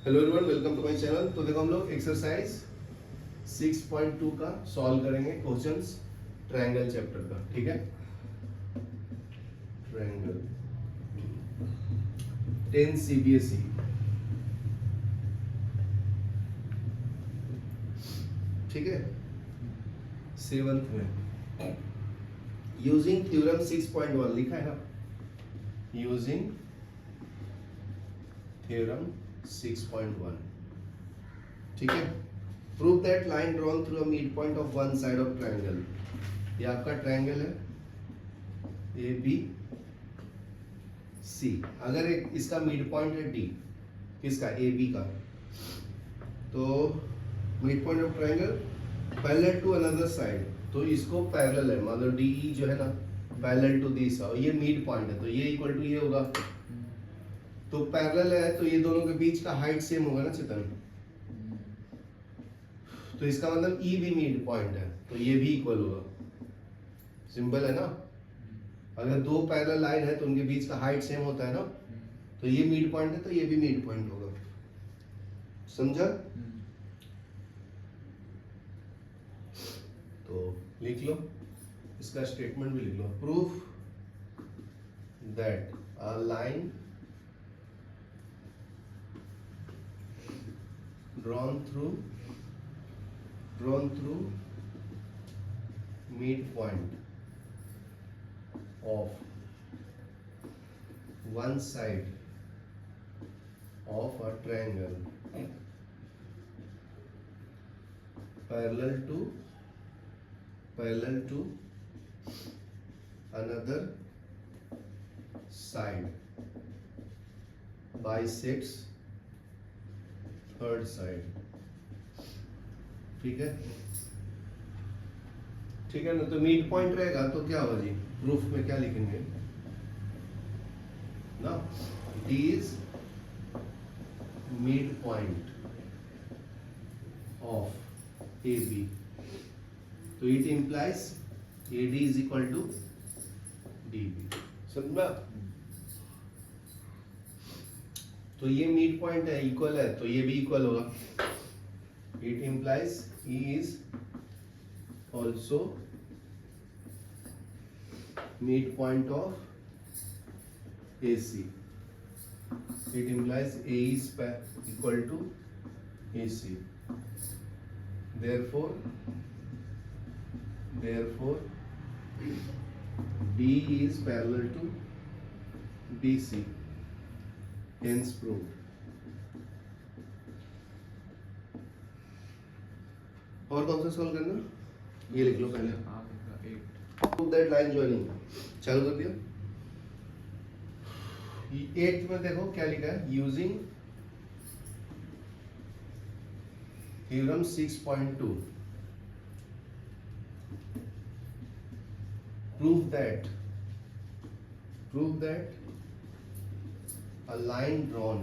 Hello everyone, welcome to my channel. तो देखो हम लोग एक्सरसाइज 6.2 का सॉल्व करेंगे क्वेश्चंस ट्रायंगल चैप्टर का। ठीक है, ट्रायंगल 10 CBSE। ठीक है, 7th में यूजिंग थ्योरम 6.1 लिखा है ना, यूजिंग थ्योरम 6.1। ठीक है, prove that line drawn through a mid point of one side of triangle. ये आपका ट्रायंगल है ABC। अगर एक इसका मिड पॉइंट है D, किसका, AB का, तो mid point of triangle parallel to another side, तो इसको पैरेलल है, मतलब DE जो है ना पैरेलल टू दिस, और ये मिड पॉइंट है तो ये इक्वल टू ये होगा। तो पैरेलल है तो ये दोनों के बीच का हाइट सेम होगा ना चेतन, तो इसका मतलब E भी मिड पॉइंट है तो ये भी इक्वल होगा। सिंपल है ना, अगर दो पैरेलल लाइन है तो उनके बीच का हाइट सेम होता है ना, तो ये मिड पॉइंट है तो ये भी मिड पॉइंट होगा। समझा? तो लिख लो, इसका स्टेटमेंट भी लिख लो। Proof that a line drawn through midpoint of one side of a triangle parallel to another side bisects third side. ठीक है, ठीक है ना, तो मिड पॉइंट रहेगा तो क्या होगा जी, प्रूफ में क्या लिखेंगे ना, D is mid point of AB, तो it implies AD is equal to DB। समझा? तो ये मिड पॉइंट है, इक्वल है तो ये भी इक्वल होगा। It implies E is also mid point of AC। It implies A is equal to AC। therefore D is parallel to BC, hence proved। और कौन सा सॉल्व करना, ये लिख लो पहले। प्रूव दैट लाइन जॉइनिंग चालू कर दिया। 8th में देखो क्या लिखा है, using theorem 6.2 prove that a line drawn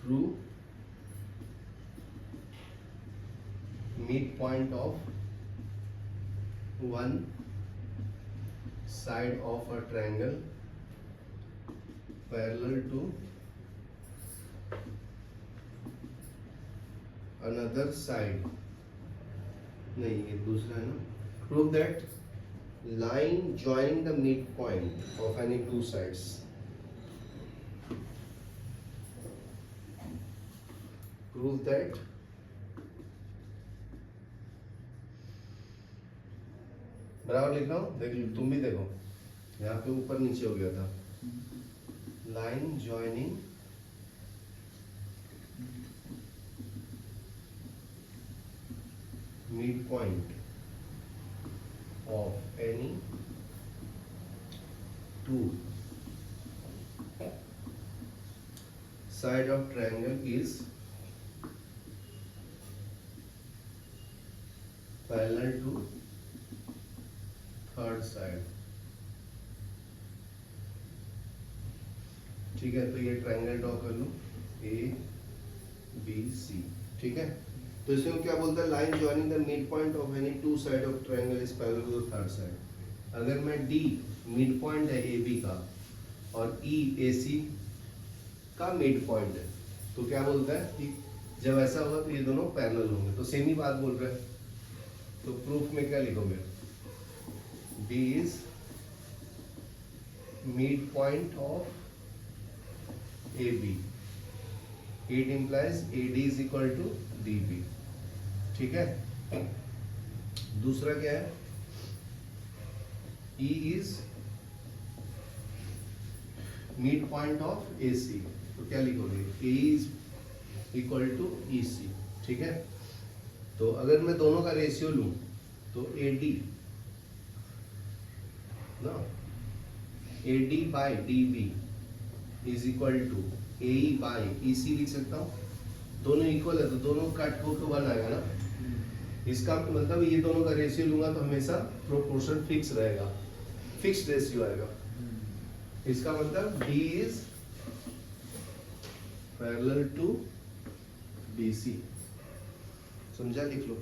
through midpoint of one side of a triangle parallel to another side, नहीं ये दूसरा है ना, prove that line joining the midpoint of any two sides prove that बराबर लिख रहा हूँ, देख लो तुम भी देखो, यहाँ पे ऊपर नीचे हो गया था। Line joining midpoint of any two side of triangle is parallel to third side। ठीक है, तो ये ट्रायंगल ड्रॉ कर लो ABC। ठीक है, तो इसमें क्या बोलता है, line joining the mid point of any two side of triangle is parallel to the third side. अगर मैं D मिड पॉइंट है AB का, और ई ए सी का मिड पॉइंट है। तो क्या बोलता है कि जब ऐसा होगा तो ये दोनों पैरेलल होंगे, तो सेम ही बात बोल रहे हैं। तो प्रूफ में क्या लिखोगे, D is mid point of A B, it implies A D is equal to D B. ठीक है, दूसरा क्या है, E is mid point of A C, तो क्या लिखोगे, A is equal to E C. ठीक है, तो अगर मैं दोनों का रेशियो लूं तो ए डी ना, A D by D B is equal to A E by E C लिख सकता हूँ। दोनों इक्वल है तो दोनों काट को 1 आएगा ना। इसका मतलब ये दोनों का रेशियो लूंगा तो हमेशा प्रोपोर्शन फिक्स रहेगा, फिक्स्ड रेशियो आएगा। इसका मतलब D is parallel to BC। समझा, लिख लो।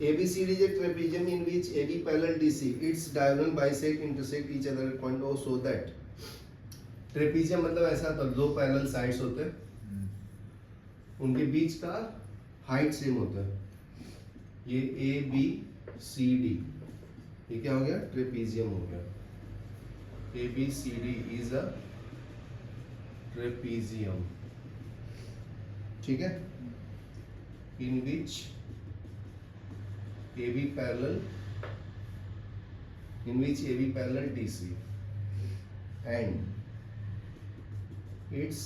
ABCD is a trapezium in which AB parallel DC. Its diagonal bisect intersect each other at point O so that trapezium मतलब ऐसा तो दो पैरेलल साइड्स होते हैं, उनके बीच का हाइट सेम होता है। ये ए बी सी डी, ये क्या हो गया, ट्रेपीजियम हो गया। A B C D is a trapezium. ठीक है, in which A B parallel, in which AB parallel DC and its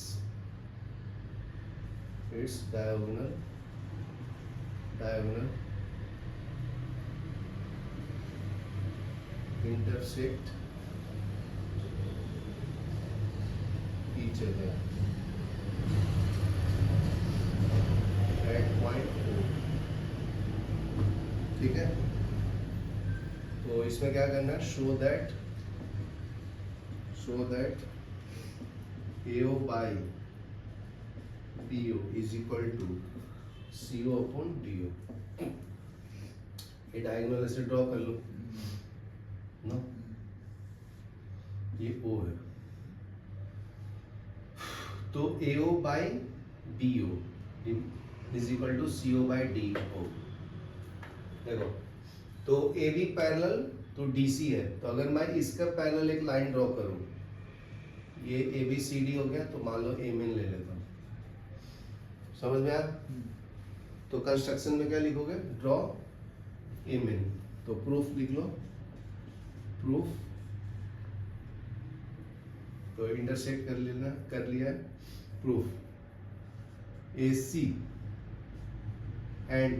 diagonal intersect each other at point O। ठीक है, तो इसमें क्या करना है, show that AO by BO is equal to CO upon DO। ये डायगोनल ऐसे draw कर लो ना, ये O है, तो AO by BO is equal to CO by DO। देखो, तो AB पैरेलल तो DC है, तो अगर मैं इसका पैरेलल एक लाइन ड्रॉ करूं, ये ABCD हो गया, तो मान लो एमएन ले लेता हूं। समझ में आया? तो कंस्ट्रक्शन में क्या लिखोगे, ड्रॉ एमएन। तो प्रूफ लिख लो, प्रूफ तो इंटरसेक्ट कर लिया है। Proof AC and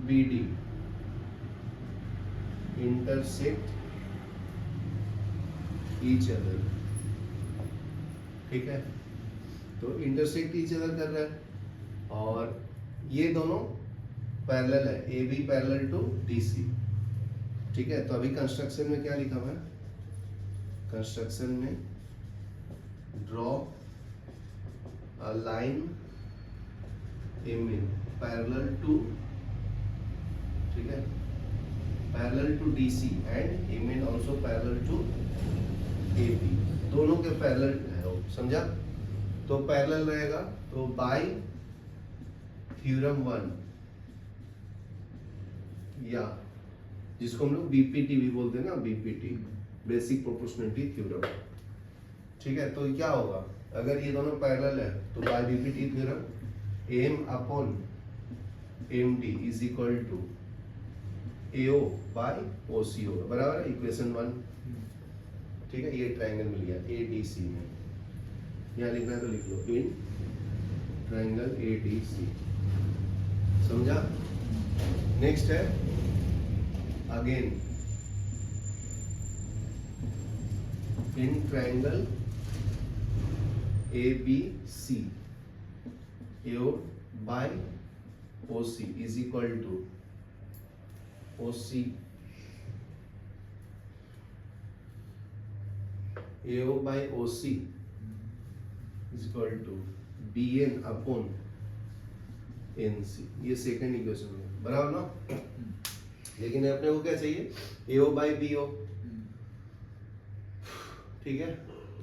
BD intersect each other। ठीक है, तो इंटरसेक्ट ईच अदर कर रहा है और ये दोनों पैरेलल है, AB पैरेलल टू DC। ठीक है, तो अभी कंस्ट्रक्शन में क्या लिखा हुआ है, कंस्ट्रक्शन में draw a line MN parallel to, ठीक है, parallel to DC and MN also parallel to AB। दोनों के पैरेलल है वो, समझा? तो पैरेलल रहेगा तो बाय थ्योरम 1 या जिसको हम लोग BPT भी बोलते हैं ना, BPT बेसिक प्रोपोर्शनलिटी थ्योरम। ठीक है, तो क्या होगा, अगर ये दोनों पैरेलल है तो by BPT theorem M upon MD is equal to AO by OC होगा, बराबर है, इक्वेशन 1। ठीक है, ये ट्रायंगल मिल गया ADC में, यहाँ लिखना है तो लिख लो, इन ट्रायंगल ADC। समझा? नेक्स्ट है again in triangle ABC AO by OC is equal to OC AO by OC is equal to BN upon N C, ये सेकंड इक्वेशन है बराबर ना। लेकिन अपने को क्या चाहिए, ए ओ बाई बी ओ, ठीक है,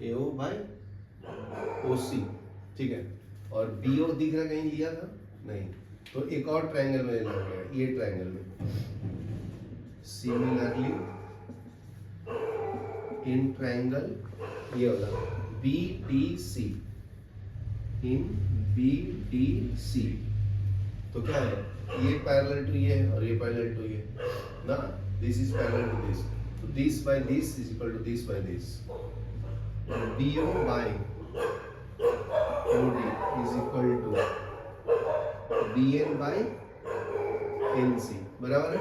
ए ओ बाई ओ सी, ठीक है। और बी ओ दिख रहा कहीं लिया था नहीं, तो एक और ट्रायंगल में लेना पड़ेगा, ये ट्रायंगल में। सिमिलरली इन ट्रायंगल ये वाला B D C, in B D C, तो क्या है, ये पैरेलल टू ये और ये पैरेलल टू ये ना, this is parallel to this, तो this by this is equal to this by this, B O by O D is equal to B N by N C, बराबर है।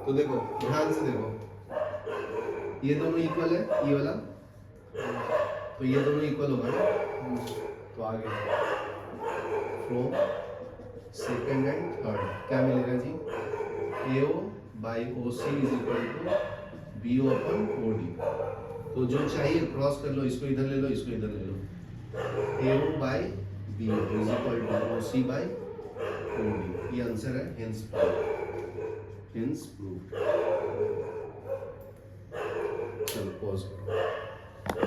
तो देखो ध्यान से देखो, ये दोनों इक्वल है, ये वाला, तो ये दोनों इक्वल होगा ना, तो आगे फ्रॉम सेकेंड एंड थर्ड क्या मिलेगा जी, A O by O C is equal to B O upon O D. तो जो चाहिए क्रॉस कर लो, इसको इधर ले लो, इसको इधर ले लो, A O by B O is equal to O C by O D, ये आंसर है, हेंस प्रूव्ड। चलो पॉज करो।